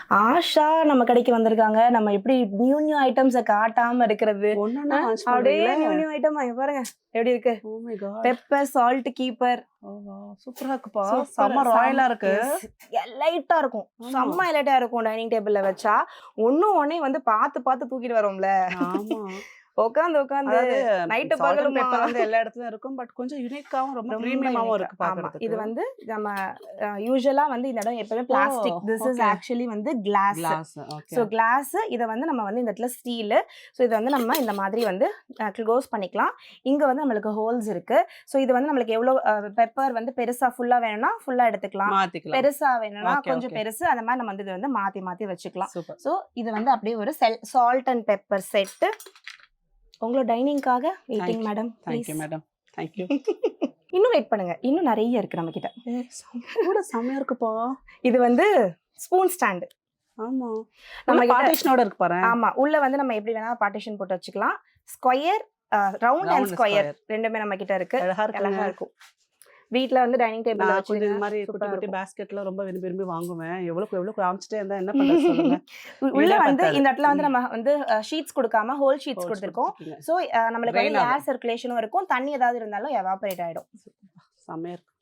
ஆஷா நம்ம கடைக்கு வந்திருக்காங்க. நம்ம எப்படி நியூ நியூ ஐட்டம்ஸ காட்டாம இருக்கிறது? ஒன்னொன்னா launch அப்படியே பண்றீங்களே. நியூ நியூ ஐட்டம் இங்க பாருங்க. எப்படி இருக்கு? Oh my god. Pepper, salt keeper. Oh wow. சூப்பரா இருக்குப்பா. சூப்பர். செம்ம ராயலா இருக்கு. லைட்டா இருக்கும். ஆமா. செம்ம ஹைலைட்டா இருக்கும் டைனிங் டேபிள்ல வச்சா. ஒண்ணே வந்து பார்த்து தூக்கிட்டு வரோம்ல. ஆமா. உட்காந்து அதாவது நைட்டு salt and பகலுமா. pepper வந்து எல்லா இடத்துலயும் இருக்கும். பட் கொஞ்சம் யூனிக்காவும் ரொம்ப ரொம்ப பிரீமியமாவும் unique. இருக்கு ஆமா. பாக்குறதுக்கு. இது வந்து நம்ம யூசுவலா வந்து இந்த இடம் எப்பவுமே plastic. This is okay. Actually வந்து glass. Glass. Okay. So glass இதை வந்து நம்ம வந்து இந்த இடத்துல ஸ்டீலு. ஸோ இதை வந்து நம்ம இந்த மாதிரி வந்து க்ளோஸ் பண்ணிக்கலாம். இங்கே வந்து நம்மளுக்கு ஹோல்ஸ் இருக்கு. ஸோ இது வந்து நம்மளுக்கு எவ்வளோ பெப்பர் வந்து பெருசா ஃபுல்லா வேணும்னா ஃபுல்லா எடுத்துக்கலாம். மாத்திக்கலாம். பெருசா வேணும்னா Okay, கொஞ்சம் okay. பெருசு அந்த மாதிரி நம்ம வந்து இதை வந்து மாத்தி வச்சுக்கலாம். சூப்பர். ஸோ இது வந்து அப்படியே ஒரு சால்ட் அண்ட் பெப்பர் செட்டு உங்களோட டைனிங்காக waiting madam. Thank you madam. Thank you. இன்னும் வெயிட் பண்ணுங்க, இன்னும் நிறைய இருக்கு நம்ம கிட்ட. கூட செமையா இருக்குப்பா. இது வந்து ஸ்பூன் ஸ்டாண்டு. ஆமா. நம்ம நம்ம கிட்ட- பார்ட்டிஷனோட இருக்கு பாரு. ஆமா, உள்ள வந்து நம்ம எப்படி வேணா பார்ட்டிஷன் போட்டு வச்சுக்கலாம். Square, round and Round, square square. ரெண்டுமே நம்ம கிட்ட இருக்கு. அழகா அழகா இருக்கு. இருக்கும். வீட்ல வந்து டைனிங் டேபிள்ல நான் கொஞ்சம் இந்த வச்சு மாதிரி சூப்பரா குட்டி குட்டி இருக்கும். பேஸ்கெட்ல ரொம்ப விரும்பி வாங்குவேன். எவ்வளவு காமிச்சிட்டே இருந்தா என்ன பண்றது சொல்லுங்க. உள்ள இதே வந்து பத்தாது. இந்த இடத்துல வந்து நம்ம வந்து ஷீட்ஸ் கொடுக்காம ஹோல் ஷீட்ஸ் கொடுத்துருக்கோம். கொடுத்துருக்கீங்க. ஸோ நம்மளுக்கு வந்து Drain ஏர் சர்க்குலேஷனும் இருக்கும். தண்ணி ஏதாவது இருந்தாலும் எவாபரேட் ஆயிடும். செமையா இருக்கு.